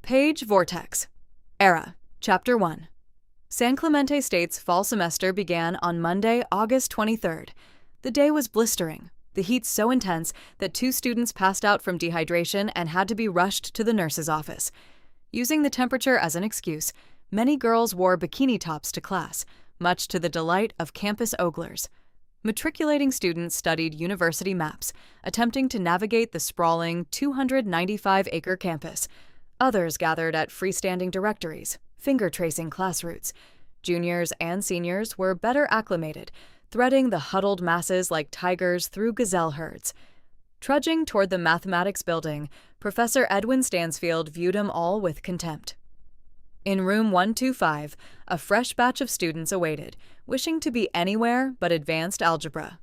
Page Vortex. Era. Chapter 1. San Clemente State's fall semester began on Monday, August 23rd. The day was blistering, the heat so intense that 2 students passed out from dehydration and had to be rushed to the nurse's office. Using the temperature as an excuse, many girls wore bikini tops to class, much to the delight of campus oglers. Matriculating students studied university maps, attempting to navigate the sprawling 295-acre campus. Others gathered at freestanding directories, finger-tracing class routes. Juniors and seniors were better acclimated, threading the huddled masses like tigers through gazelle herds. Trudging toward the mathematics building, Professor Edwin Stansfield viewed them all with contempt. In room 125, a fresh batch of students awaited, wishing to be anywhere but advanced algebra.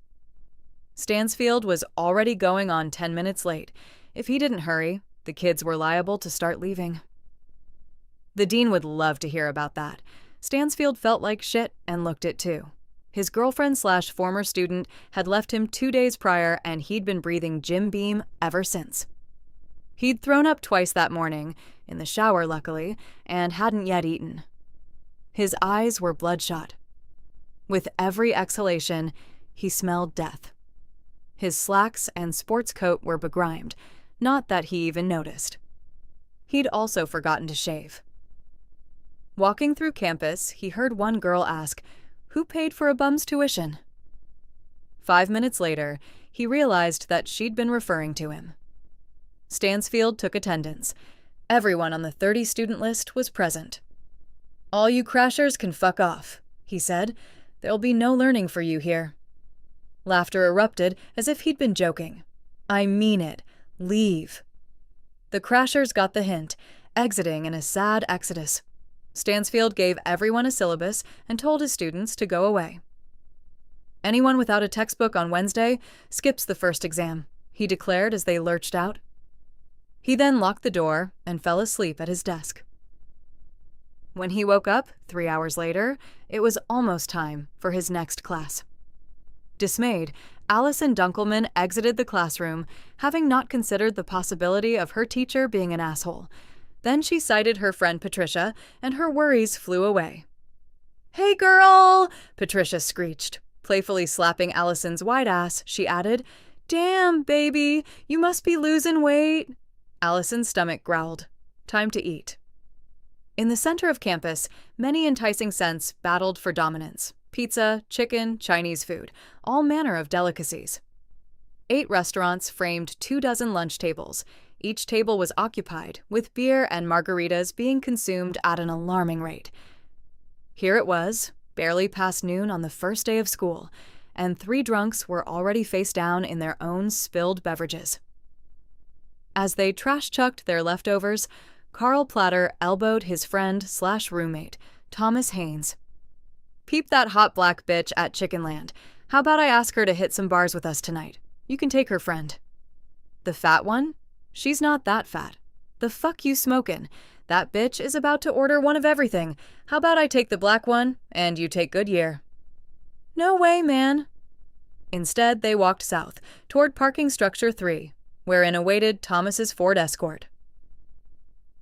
Stansfield was already going on 10 minutes late. If he didn't hurry, the kids were liable to start leaving. The dean would love to hear about that. Stansfield felt like shit and looked it too. His girlfriend/former student had left him 2 days prior, and he'd been breathing Jim Beam ever since. He'd thrown up twice that morning, in the shower luckily, and hadn't yet eaten. His eyes were bloodshot. With every exhalation, he smelled death. His slacks and sports coat were begrimed, not that he even noticed. He'd also forgotten to shave. Walking through campus, he heard one girl ask, "Who paid for a bum's tuition?" 5 minutes later, he realized that she'd been referring to him. Stansfield took attendance. Everyone on the 30-student list was present. "All you crashers can fuck off," he said. "There'll be no learning for you here." Laughter erupted as if he'd been joking. "I mean it. Leave." The crashers got the hint, exiting in a sad exodus. Stansfield gave everyone a syllabus and told his students to go away. "Anyone without a textbook on Wednesday skips the first exam," he declared as they lurched out. He then locked the door and fell asleep at his desk. When he woke up 3 hours later, it was almost time for his next class. Dismayed, Allison Dunkelman exited the classroom, having not considered the possibility of her teacher being an asshole. Then she sighted her friend Patricia, and her worries flew away. "Hey, girl!" Patricia screeched. Playfully slapping Allison's white ass, she added, "Damn, baby, you must be losing weight." Allison's stomach growled. Time to eat. In the center of campus, many enticing scents battled for dominance. Pizza, chicken, Chinese food, all manner of delicacies. 8 restaurants framed 24 lunch tables. Each table was occupied, with beer and margaritas being consumed at an alarming rate. Here it was, barely past noon on the first day of school, and 3 drunks were already face down in their own spilled beverages. As they trash-chucked their leftovers, Carl Platter elbowed his friend/roommate, Thomas Haynes. "Peep that hot black bitch at Chickenland. How about I ask her to hit some bars with us tonight? You can take her friend." "The fat one? She's not that fat." "The fuck you smokin'? That bitch is about to order one of everything. How about I take the black one, and you take Goodyear?" "No way, man." Instead, they walked south, toward parking structure 3, wherein awaited Thomas's Ford Escort.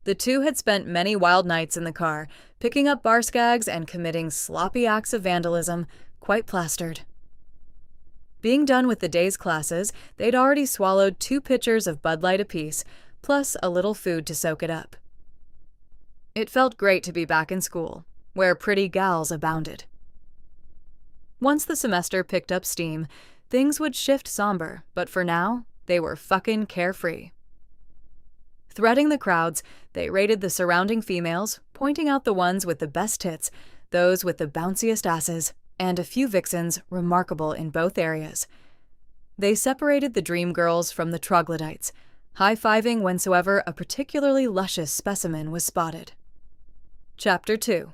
The two had spent many wild nights in the car, picking up bar skags and committing sloppy acts of vandalism, quite plastered. Being done with the day's classes, they'd already swallowed 2 pitchers of Bud Light apiece, plus a little food to soak it up. It felt great to be back in school, where pretty gals abounded. Once the semester picked up steam, things would shift somber, but for now, they were fucking carefree. Threading the crowds, they rated the surrounding females, pointing out the ones with the best tits, those with the bounciest asses, and a few vixens remarkable in both areas. They separated the dream girls from the troglodytes, high-fiving whensoever a particularly luscious specimen was spotted. Chapter 2.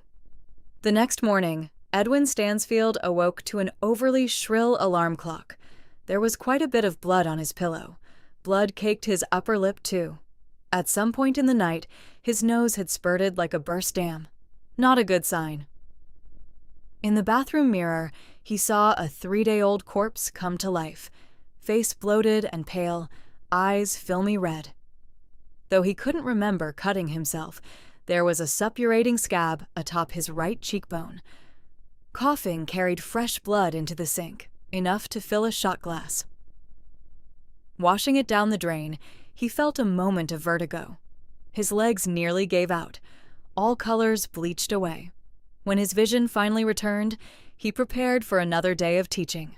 The next morning, Edwin Stansfield awoke to an overly shrill alarm clock. There was quite a bit of blood on his pillow. Blood caked his upper lip, too. At some point in the night, his nose had spurted like a burst dam. Not a good sign. In the bathroom mirror, he saw a 3-day-old corpse come to life, face bloated and pale, eyes filmy red. Though he couldn't remember cutting himself, there was a suppurating scab atop his right cheekbone. Coughing carried fresh blood into the sink, enough to fill a shot glass. Washing it down the drain, he felt a moment of vertigo. His legs nearly gave out. All colors bleached away. When his vision finally returned, he prepared for another day of teaching.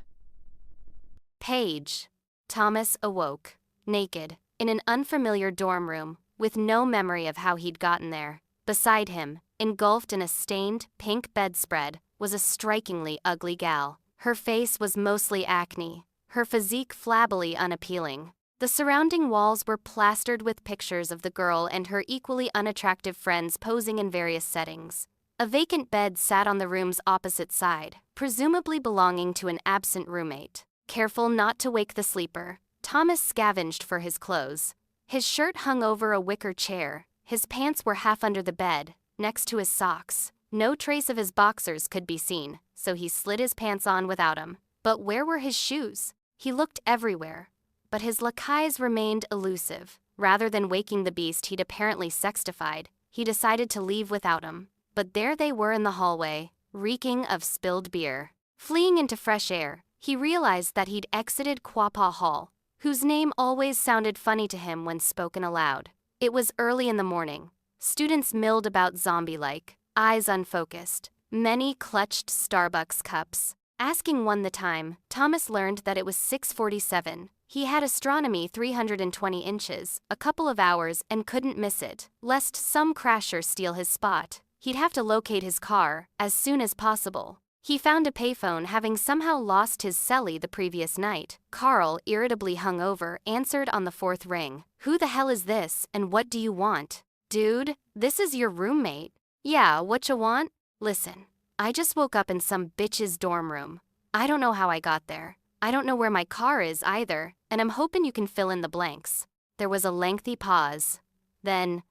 Page. Thomas awoke, naked, in an unfamiliar dorm room, with no memory of how he'd gotten there. Beside him, engulfed in a stained, pink bedspread, was a strikingly ugly gal. Her face was mostly acne, her physique flabbily unappealing. The surrounding walls were plastered with pictures of the girl and her equally unattractive friends posing in various settings. A vacant bed sat on the room's opposite side, presumably belonging to an absent roommate. Careful not to wake the sleeper, Thomas scavenged for his clothes. His shirt hung over a wicker chair, his pants were half under the bed, next to his socks. No trace of his boxers could be seen, so he slid his pants on without them. But where were his shoes? He looked everywhere, but his lacailles remained elusive. Rather than waking the beast he'd apparently sextified, he decided to leave without him. But there they were in the hallway, reeking of spilled beer. Fleeing into fresh air, he realized that he'd exited Quapaw Hall, whose name always sounded funny to him when spoken aloud. It was early in the morning. Students milled about zombie-like, eyes unfocused. Many clutched Starbucks cups. Asking one the time, Thomas learned that it was 6:47. He had astronomy 320 inches, a couple of hours, and couldn't miss it, lest some crasher steal his spot. He'd have to locate his car as soon as possible. He found a payphone, having somehow lost his celly the previous night. Carl, irritably hungover, answered on the fourth ring. "Who the hell is this, and what do you want?" "Dude, this is your roommate." "Yeah, whatcha want?" "Listen, I just woke up in some bitch's dorm room. I don't know how I got there. I don't know where my car is either, and I'm hoping you can fill in the blanks." There was a lengthy pause. Then,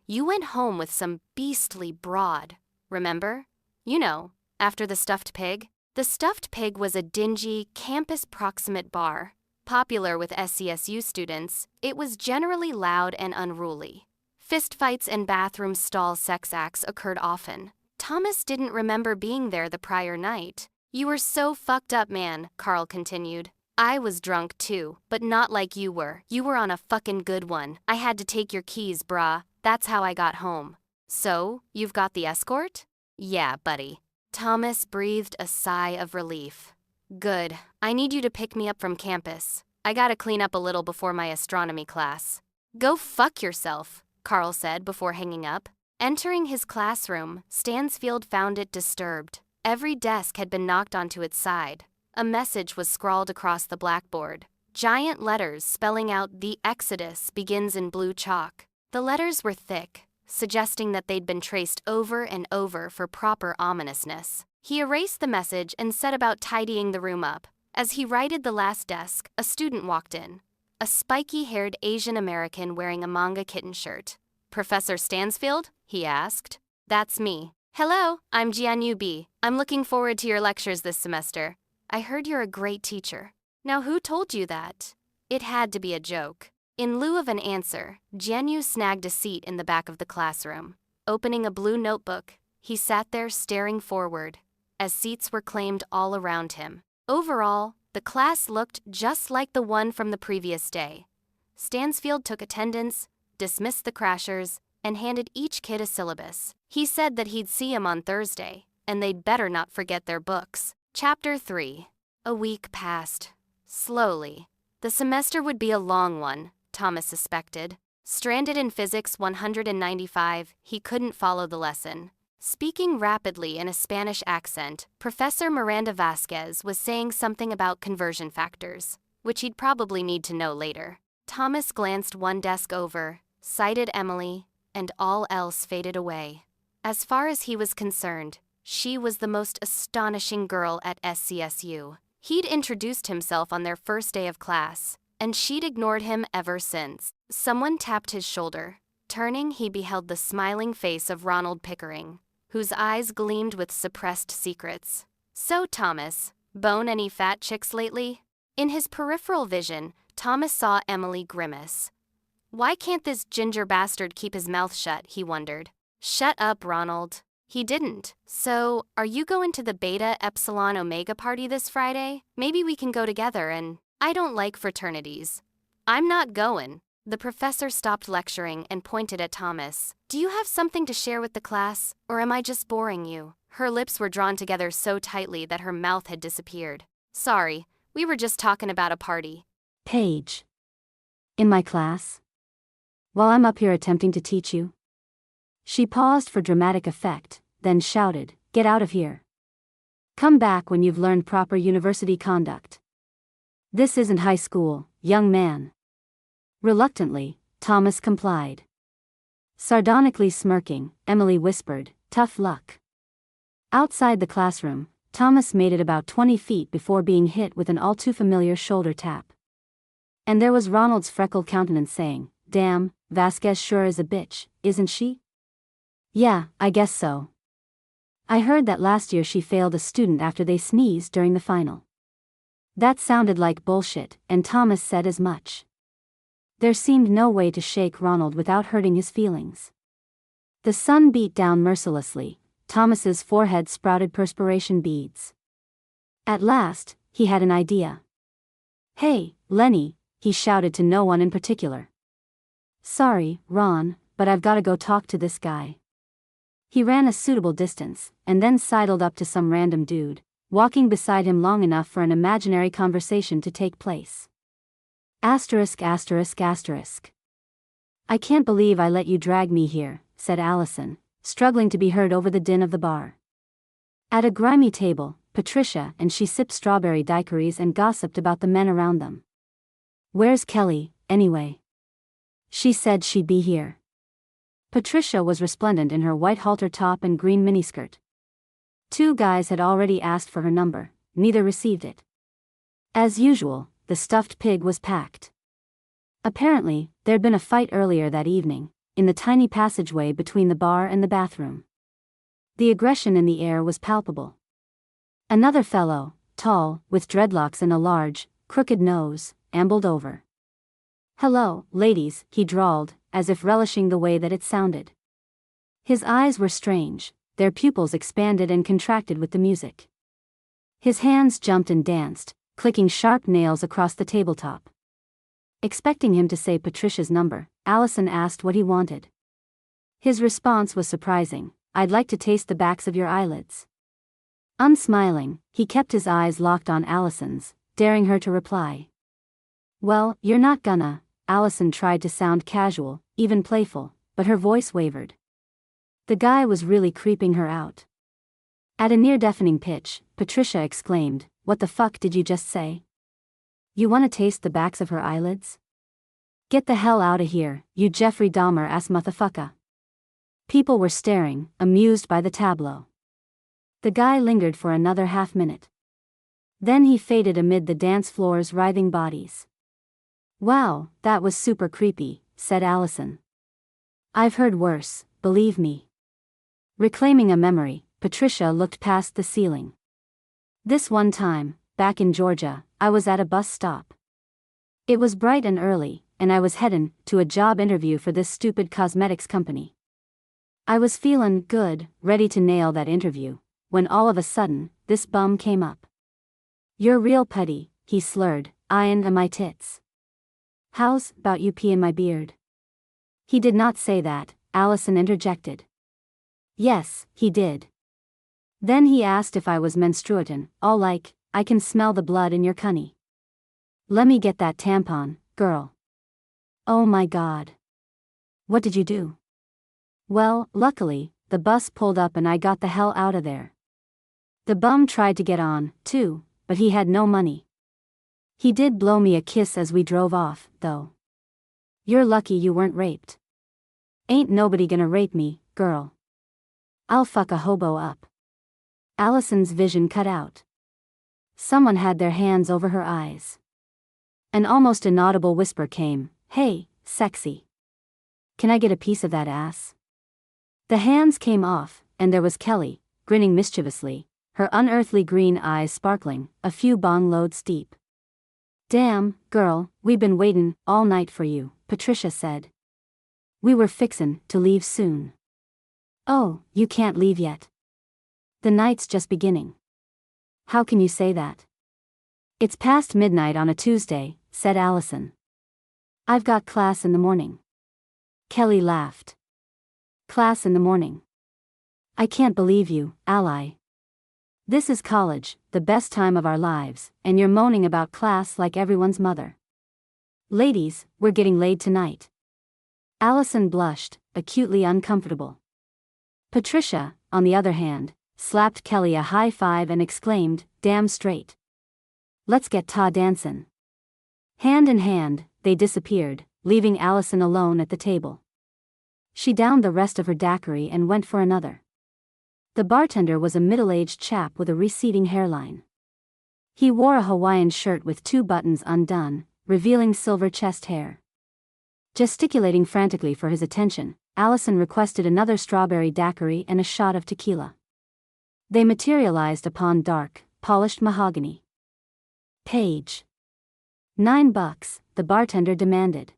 "You went home with some beastly broad, remember? You know, after the stuffed pig?" The Stuffed Pig was a dingy, campus-proximate bar. Popular with SCSU students, it was generally loud and unruly. Fistfights and bathroom stall sex acts occurred often. Thomas didn't remember being there the prior night. "You were so fucked up, man," Carl continued. "I was drunk too, but not like you were. You were on a fucking good one. I had to take your keys, brah. That's how I got home." "So, you've got the escort?" "Yeah, buddy." Thomas breathed a sigh of relief. "Good. I need you to pick me up from campus. I gotta clean up a little before my astronomy class." "Go fuck yourself," Carl said before hanging up. Entering his classroom, Stansfield found it disturbed. Every desk had been knocked onto its side. A message was scrawled across the blackboard. Giant letters spelling out "The Exodus" begins in blue chalk. The letters were thick, suggesting that they'd been traced over and over for proper ominousness. He erased the message and set about tidying the room up. As he righted the last desk, a student walked in. A spiky-haired Asian American wearing a manga kitten shirt. "Professor Stansfield?" he asked. "That's me." "Hello, I'm Jianyu B. I'm looking forward to your lectures this semester. I heard you're a great teacher." "Now who told you that?" It had to be a joke. In lieu of an answer, Jianyu snagged a seat in the back of the classroom. Opening a blue notebook, he sat there staring forward, as seats were claimed all around him. Overall, the class looked just like the one from the previous day. Stansfield took attendance, dismissed the crashers, and handed each kid a syllabus. He said that he'd see 'em on Thursday, and they'd better not forget their books. Chapter 3. A week passed. Slowly. The semester would be a long one, Thomas suspected. Stranded in Physics 195, he couldn't follow the lesson. Speaking rapidly in a Spanish accent, Professor Miranda Vasquez was saying something about conversion factors, which he'd probably need to know later. Thomas glanced one desk over, cited Emily, and all else faded away. As far as he was concerned, she was the most astonishing girl at SCSU. He'd introduced himself on their first day of class, and she'd ignored him ever since. Someone tapped his shoulder. Turning, he beheld the smiling face of Ronald Pickering, whose eyes gleamed with suppressed secrets. "So, Thomas, bone any fat chicks lately?" In his peripheral vision, Thomas saw Emily grimace. Why can't this ginger bastard keep his mouth shut, he wondered. Shut up, Ronald. He didn't. So, are you going to the Beta Epsilon Omega party this Friday? Maybe we can go together and… I don't like fraternities. I'm not going. The professor stopped lecturing and pointed at Thomas. Do you have something to share with the class, or am I just boring you? Her lips were drawn together so tightly that her mouth had disappeared. Sorry, we were just talking about a party. Paige. In my class? While I'm up here attempting to teach you? She paused for dramatic effect, then shouted, "Get out of here. Come back when you've learned proper university conduct. This isn't high school, young man." Reluctantly, Thomas complied. Sardonically smirking, Emily whispered, "Tough luck." Outside the classroom, Thomas made it about 20 feet before being hit with an all-too-familiar shoulder tap. And there was Ronald's freckled countenance saying, "Damn, Vasquez sure is a bitch, isn't she?" "Yeah, I guess so. I heard that last year she failed a student after they sneezed during the final." That sounded like bullshit, and Thomas said as much. There seemed no way to shake Ronald without hurting his feelings. The sun beat down mercilessly. Thomas's forehead sprouted perspiration beads. At last, he had an idea. "Hey, Lenny," he shouted to no one in particular. "Sorry, Ron, but I've gotta go talk to this guy." He ran a suitable distance, and then sidled up to some random dude, walking beside him long enough for an imaginary conversation to take place. Asterisk asterisk asterisk. "I can't believe I let you drag me here," said Allison, struggling to be heard over the din of the bar. At a grimy table, Patricia and she sipped strawberry daiquiris and gossiped about the men around them. "Where's Kelly, anyway? She said she'd be here." Patricia was resplendent in her white halter top and green miniskirt. 2 guys had already asked for her number, neither received it. As usual, the stuffed pig was packed. Apparently, there'd been a fight earlier that evening, in the tiny passageway between the bar and the bathroom. The aggression in the air was palpable. Another fellow, tall, with dreadlocks and a large, crooked nose, ambled over. "Hello, ladies," he drawled, as if relishing the way that it sounded. His eyes were strange, their pupils expanded and contracted with the music. His hands jumped and danced, clicking sharp nails across the tabletop. Expecting him to say Patricia's number, Allison asked what he wanted. His response was surprising: "I'd like to taste the backs of your eyelids." Unsmiling, he kept his eyes locked on Allison's, daring her to reply. "Well, you're not gonna." Allison tried to sound casual, even playful, but her voice wavered. The guy was really creeping her out. At a near-deafening pitch, Patricia exclaimed, "What the fuck did you just say? You wanna taste the backs of her eyelids? Get the hell outta here, you Jeffrey Dahmer ass motherfucker." People were staring, amused by the tableau. The guy lingered for another half-minute. Then he faded amid the dance floor's writhing bodies. "Wow, that was super creepy," said Allison. "I've heard worse, believe me." Reclaiming a memory, Patricia looked past the ceiling. "This one time, back in Georgia, I was at a bus stop. It was bright and early, and I was headin' to a job interview for this stupid cosmetics company. I was feelin' good, ready to nail that interview, when all of a sudden, this bum came up. 'You're real putty,' he slurred, eyeing my tits. 'How's about you pee in my beard?' He did not say that," Allison interjected. "Yes, he did. Then he asked if I was menstruatin', all like, 'I can smell the blood in your cunny. Lemme get that tampon, girl.' Oh my god. What did you do?" "Well, luckily, the bus pulled up and I got the hell out of there. The bum tried to get on, too, but he had no money. He did blow me a kiss as we drove off, though. You're lucky you weren't raped. Ain't nobody gonna rape me, girl. I'll fuck a hobo up." Allison's vision cut out. Someone had their hands over her eyes. An almost inaudible whisper came, "Hey, sexy. Can I get a piece of that ass?" The hands came off, and there was Kelly, grinning mischievously, her unearthly green eyes sparkling, a few bong loads deep. Damn, girl, we been waitin' all night for you, Patricia said. We were fixin' to leave soon. Oh, you can't leave yet. The night's just beginning. How can you say that? It's past midnight on a Tuesday, said Allison. I've got class in the morning. Kelly laughed. Class in the morning. I can't believe you, Ally. This is college, the best time of our lives, and you're moaning about class like everyone's mother. Ladies, we're getting laid tonight. Allison blushed, acutely uncomfortable. Patricia, on the other hand, slapped Kelly a high five and exclaimed, damn straight. Let's get ta dancin'. Hand in hand, they disappeared, leaving Allison alone at the table. She downed the rest of her daiquiri and went for another. The bartender was a middle-aged chap with a receding hairline. He wore a Hawaiian shirt with 2 buttons undone, revealing silver chest hair. Gesticulating frantically for his attention, Allison requested another strawberry daiquiri and a shot of tequila. They materialized upon dark, polished mahogany. Page. $9, the bartender demanded.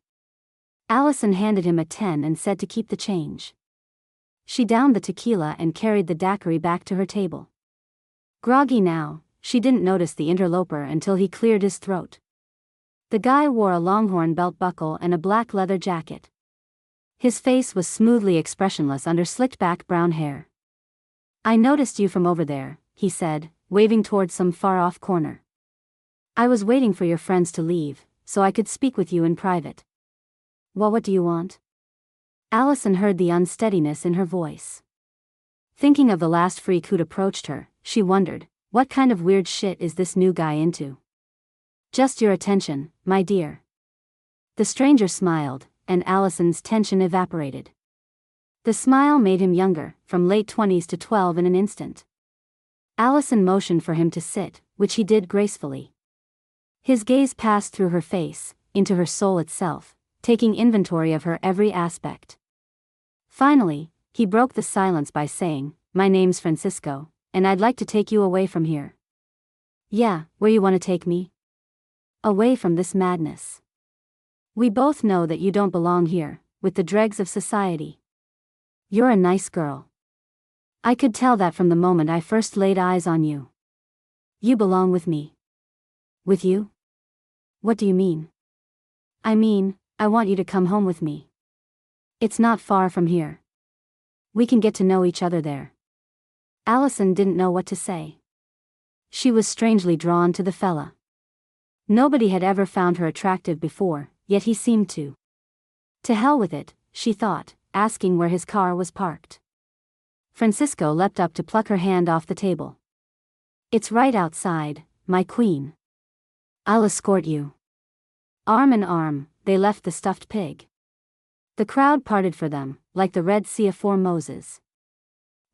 Allison handed him a 10 and said to keep the change. She downed the tequila and carried the daiquiri back to her table. Groggy now, she didn't notice the interloper until he cleared his throat. The guy wore a Longhorn belt buckle and a black leather jacket. His face was smoothly expressionless under slicked-back brown hair. I noticed you from over there, he said, waving towards some far-off corner. I was waiting for your friends to leave, so I could speak with you in private. Well, what do you want? Allison heard the unsteadiness in her voice. Thinking of the last freak who'd approached her, she wondered, what kind of weird shit is this new guy into? Just your attention, my dear. The stranger smiled, and Allison's tension evaporated. The smile made him younger, from late 20s to 12 in an instant. Allison motioned for him to sit, which he did gracefully. His gaze passed through her face, into her soul itself, taking inventory of her every aspect. Finally, he broke the silence by saying, my name's Francisco, and I'd like to take you away from here. Yeah, where you want to take me? Away from this madness. We both know that you don't belong here, with the dregs of society. You're a nice girl. I could tell that from the moment I first laid eyes on you. You belong with me. With you? What do you mean? I mean, I want you to come home with me. It's not far from here. We can get to know each other there. Allison didn't know what to say. She was strangely drawn to the fella. Nobody had ever found her attractive before, yet he seemed to. To hell with it, she thought, asking where his car was parked. Francisco leapt up to pluck her hand off the table. It's right outside, my queen. I'll escort you. Arm in arm, they left the stuffed pig. The crowd parted for them, like the Red Sea afore Moses.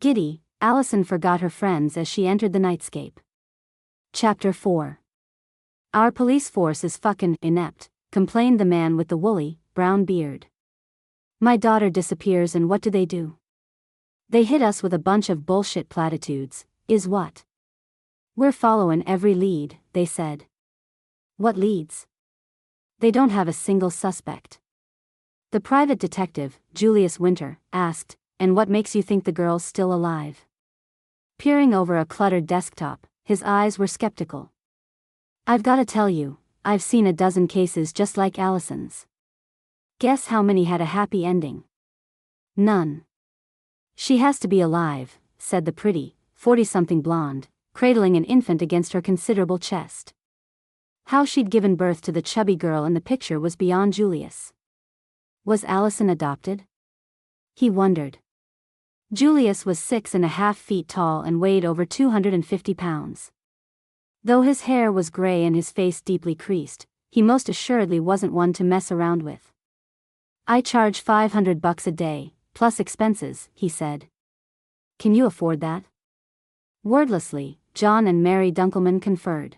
Giddy, Allison forgot her friends as she entered the nightscape. Chapter 4. Our police force is fucking inept, complained the man with the woolly, brown beard. My daughter disappears and what do? They hit us with a bunch of bullshit platitudes, is what? We're following every lead, they said. What leads? They don't have a single suspect. The private detective, Julius Winter, asked, and what makes you think the girl's still alive? Peering over a cluttered desktop, his eyes were skeptical. I've gotta tell you, I've seen a dozen cases just like Allison's. Guess how many had a happy ending? None. She has to be alive, said the pretty, 40-something blonde, cradling an infant against her considerable chest. How she'd given birth to the chubby girl in the picture was beyond Julius. Was Allison adopted? He wondered. Julius was 6.5 feet tall and weighed over 250 pounds. Though his hair was gray and his face deeply creased, he most assuredly wasn't one to mess around with. I charge $500 a day, plus expenses, he said. Can you afford that? Wordlessly, John and Mary Dunkelman conferred.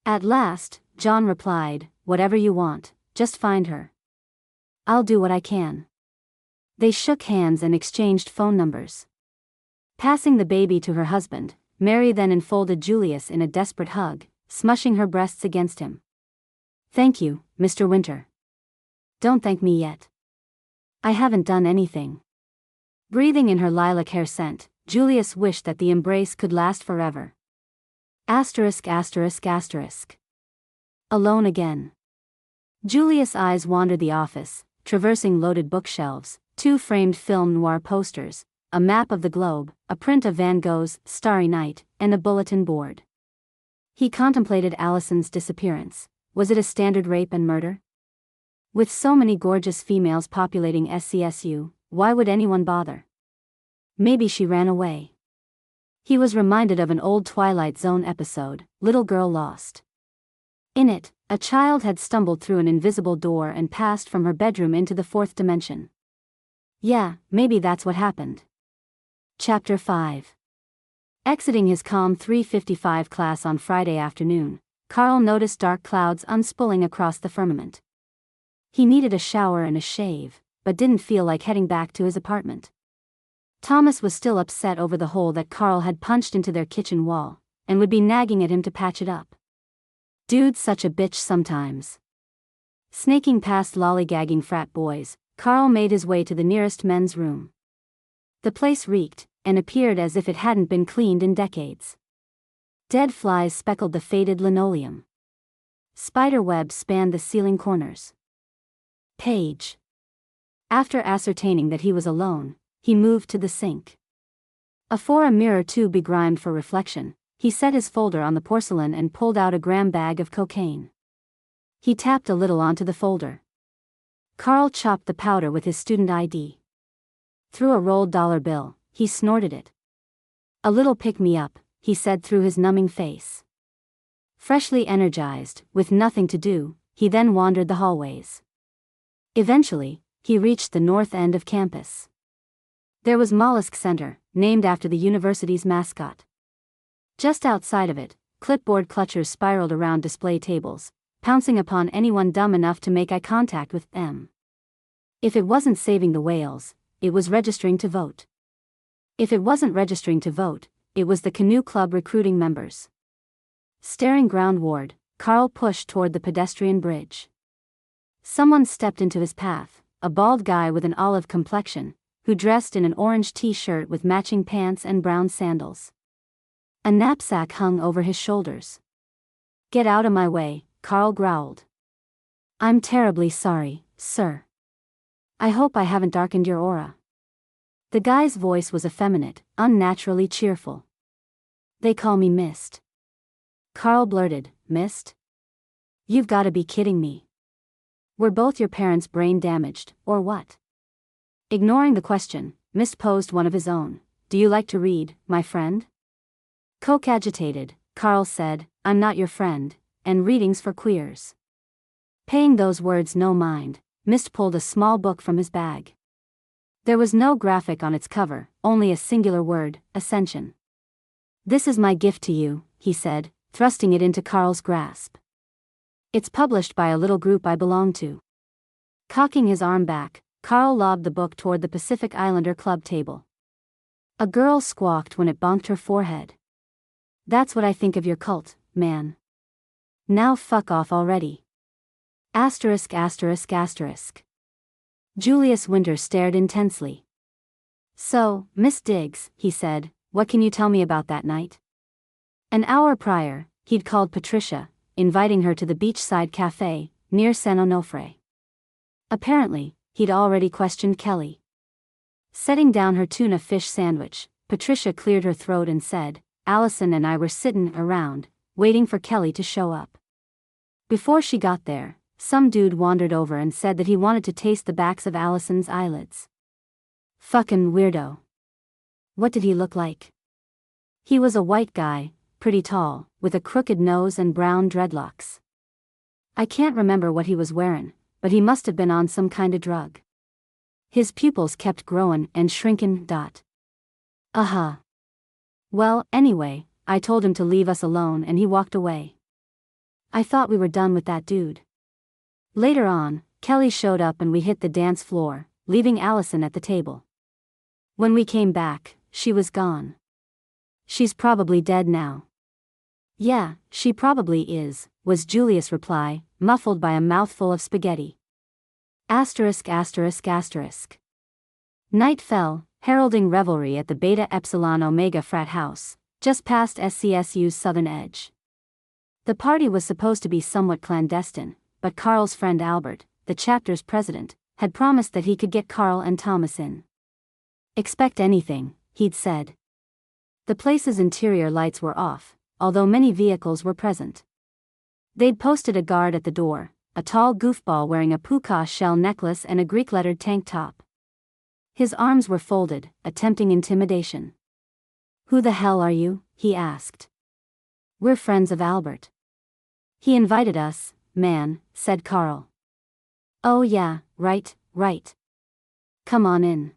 At last, John replied, whatever you want, just find her. I'll do what I can. They shook hands and exchanged phone numbers. Passing the baby to her husband, Mary then enfolded Julius in a desperate hug, smushing her breasts against him. Thank you, Mr. Winter. Don't thank me yet. I haven't done anything. Breathing in her lilac hair scent, Julius wished that the embrace could last forever. Asterisk asterisk asterisk. Alone again. Julius' eyes wandered the office, traversing loaded bookshelves, 2 framed film noir posters, a map of the globe, a print of Van Gogh's Starry Night, and a bulletin board. He contemplated Allison's disappearance. Was it a standard rape and murder? With so many gorgeous females populating SCSU, why would anyone bother? Maybe she ran away. He was reminded of an old Twilight Zone episode, Little Girl Lost. In it, a child had stumbled through an invisible door and passed from her bedroom into the 4th dimension. Yeah, maybe that's what happened. Chapter 5. Exiting his calm 3:55 class on Friday afternoon, Carl noticed dark clouds unspooling across the firmament. He needed a shower and a shave, but didn't feel like heading back to his apartment. Thomas was still upset over the hole that Carl had punched into their kitchen wall, and would be nagging at him to patch it up. Dude's such a bitch sometimes. Snaking past lollygagging frat boys, Carl made his way to the nearest men's room. The place reeked, and appeared as if it hadn't been cleaned in decades. Dead flies speckled the faded linoleum. Spider webs spanned the ceiling corners. Page. After ascertaining that he was alone, he moved to the sink. Afore a mirror too begrimed for reflection, he set his folder on the porcelain and pulled out a gram bag of cocaine. He tapped a little onto the folder. Carl chopped the powder with his student ID. Through a rolled dollar bill, he snorted it. A little pick-me-up, he said through his numbing face. Freshly energized, with nothing to do, he then wandered the hallways. Eventually, he reached the north end of campus. There was Mollusk Center, named after the university's mascot. Just outside of it, clipboard clutchers spiraled around display tables, pouncing upon anyone dumb enough to make eye contact with them. If it wasn't saving the whales, it was registering to vote. If it wasn't registering to vote, it was the canoe club recruiting members. Staring groundward, Carl pushed toward the pedestrian bridge. Someone stepped into his path, a bald guy with an olive complexion, who dressed in an orange t-shirt with matching pants and brown sandals. A knapsack hung over his shoulders. "Get out of my way," Carl growled. "I'm terribly sorry, sir. I hope I haven't darkened your aura." The guy's voice was effeminate, unnaturally cheerful. "They call me Mist." Carl blurted, "Mist? You've gotta be kidding me. Were both your parents brain damaged, or what?" Ignoring the question, Mist posed one of his own. "Do you like to read, my friend?" Coke agitated, Carl said, "I'm not your friend, and reading's for queers." Paying those words no mind, Mist pulled a small book from his bag. There was no graphic on its cover, only a singular word, Ascension. "This is my gift to you," he said, thrusting it into Carl's grasp. "It's published by a little group I belong to." Cocking his arm back, Carl lobbed the book toward the Pacific Islander club table. A girl squawked when it bonked her forehead. "That's what I think of your cult, man. Now fuck off already." Asterisk asterisk asterisk. Julius Winter stared intensely. "So, Miss Diggs," he said, "what can you tell me about that night?" An hour prior, he'd called Patricia, inviting her to the beachside cafe, near San Onofre. Apparently, he'd already questioned Kelly. Setting down her tuna fish sandwich, Patricia cleared her throat and said, "Allison and I were sittin' around, waiting for Kelly to show up. Before she got there, some dude wandered over and said that he wanted to taste the backs of Allison's eyelids." Fucking weirdo. What did he look like? He was a white guy, pretty tall, with a crooked nose and brown dreadlocks. I can't remember what he was wearing, but he must have been on some kinda drug. His pupils kept growing and shrinking. Well, anyway, I told him to leave us alone and he walked away. I thought we were done with that dude. Later on, Kelly showed up and we hit the dance floor, leaving Allison at the table. When we came back, she was gone. She's probably dead now. Yeah, she probably is, was Julius' reply, muffled by a mouthful of spaghetti. Asterisk asterisk asterisk. Night fell, heralding revelry at the Beta Epsilon Omega frat house, just past SCSU's southern edge. The party was supposed to be somewhat clandestine, but Carl's friend Albert, the chapter's president, had promised that he could get Carl and Thomas in. Expect anything, he'd said. The place's interior lights were off, although many vehicles were present. They'd posted a guard at the door, a tall goofball wearing a puka shell necklace and a Greek-lettered tank top. His arms were folded, attempting intimidation. "Who the hell are you?" he asked. "We're friends of Albert. He invited us, man," said Carl. "Oh yeah, right. Come on in."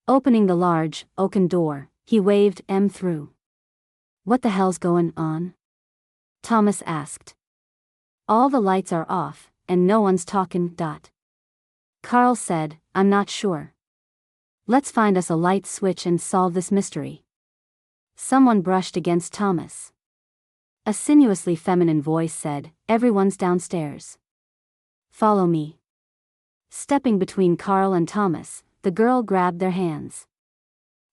Opening the large, oaken door, he waved M through. "What the hell's going on?" Thomas asked. "All the lights are off, and no one's talking. Carl said, "I'm not sure. Let's find us a light switch and solve this mystery." Someone brushed against Thomas. A sinuously feminine voice said, "Everyone's downstairs. Follow me." Stepping between Carl and Thomas, the girl grabbed their hands.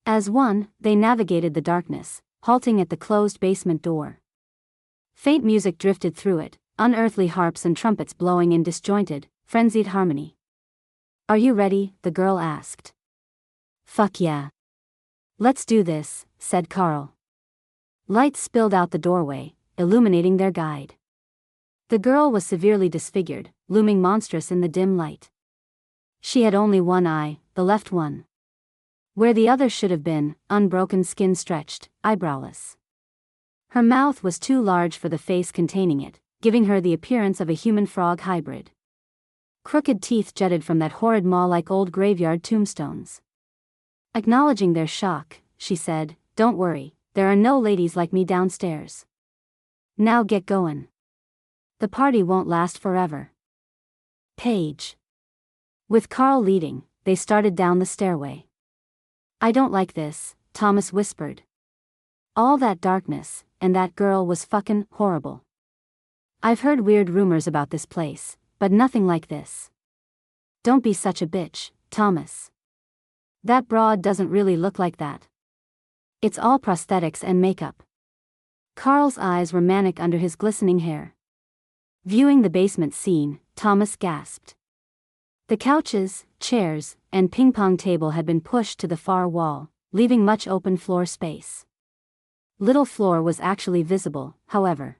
As one, they navigated the darkness, halting at the closed basement door. Faint music drifted through it, unearthly harps and trumpets blowing in disjointed, frenzied harmony. "Are you ready?" the girl asked. "Fuck yeah. Let's do this," said Carl. Lights spilled out the doorway, illuminating their guide. The girl was severely disfigured, looming monstrous in the dim light. She had only one eye, the left one. Where the other should have been, unbroken skin stretched, eyebrowless. Her mouth was too large for the face containing it, giving her the appearance of a human-frog hybrid. Crooked teeth jutted from that horrid maw like old graveyard tombstones. Acknowledging their shock, she said, "Don't worry, there are no ladies like me downstairs. Now get going. The party won't last forever." Page. With Carl leading, they started down the stairway. "I don't like this," Thomas whispered. "All that darkness, and that girl was fucking horrible. I've heard weird rumors about this place, but nothing like this." "Don't be such a bitch, Thomas. That broad doesn't really look like that. It's all prosthetics and makeup." Carl's eyes were manic under his glistening hair. Viewing the basement scene, Thomas gasped. The couches, chairs, and ping-pong table had been pushed to the far wall, leaving much open floor space. Little floor was actually visible, however.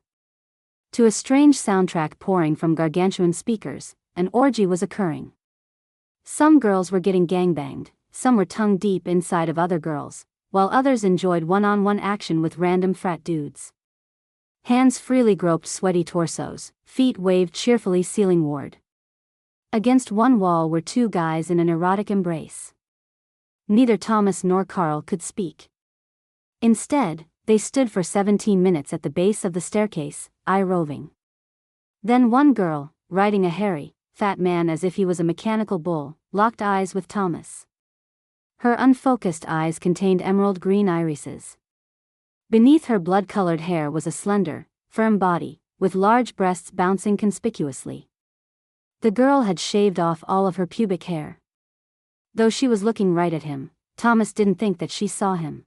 To a strange soundtrack pouring from gargantuan speakers, an orgy was occurring. Some girls were getting gangbanged, some were tongue-deep inside of other girls, while others enjoyed one-on-one action with random frat dudes. Hands freely groped sweaty torsos, feet waved cheerfully ceilingward. Against one wall were two guys in an erotic embrace. Neither Thomas nor Carl could speak. Instead, they stood for 17 minutes at the base of the staircase, eye-roving. Then one girl, riding a hairy, fat man as if he was a mechanical bull, locked eyes with Thomas. Her unfocused eyes contained emerald green irises. Beneath her blood-colored hair was a slender, firm body, with large breasts bouncing conspicuously. The girl had shaved off all of her pubic hair. Though she was looking right at him, Thomas didn't think that she saw him.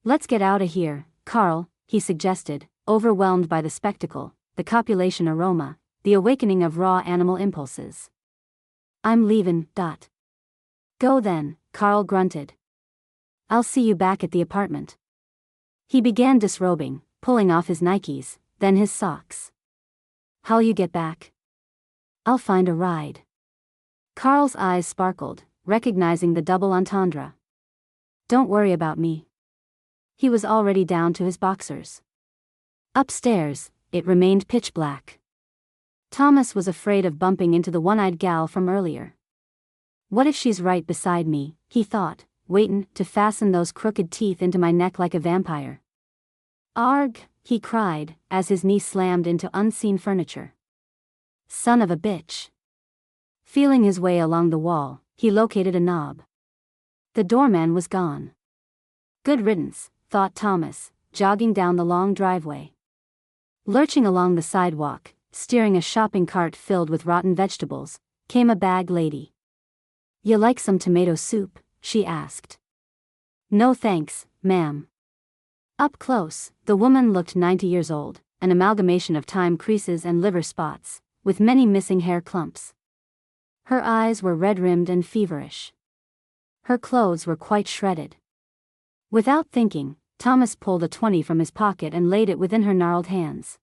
"Let's get out of here, Carl," he suggested, overwhelmed by the spectacle, the copulation aroma, the awakening of raw animal impulses. "I'm leaving. Go then," Carl grunted. "I'll see you back at the apartment." He began disrobing, pulling off his Nikes, then his socks. "How'll you get back?" "I'll find a ride." Carl's eyes sparkled, recognizing the double entendre. "Don't worry about me." He was already down to his boxers. Upstairs, it remained pitch black. Thomas was afraid of bumping into the one-eyed gal from earlier. "What if she's right beside me," he thought, "waitin' to fasten those crooked teeth into my neck like a vampire." "Arg!" he cried, as his knee slammed into unseen furniture. "Son of a bitch." Feeling his way along the wall, he located a knob. The doorman was gone. "Good riddance," thought Thomas, jogging down the long driveway. Lurching along the sidewalk, steering a shopping cart filled with rotten vegetables, came a bag lady. "You like some tomato soup?" she asked. "No thanks, ma'am." Up close, the woman looked 90 years old, an amalgamation of time creases and liver spots, with many missing hair clumps. Her eyes were red-rimmed and feverish. Her clothes were quite shredded. Without thinking, Thomas pulled a 20 from his pocket and laid it within her gnarled hands.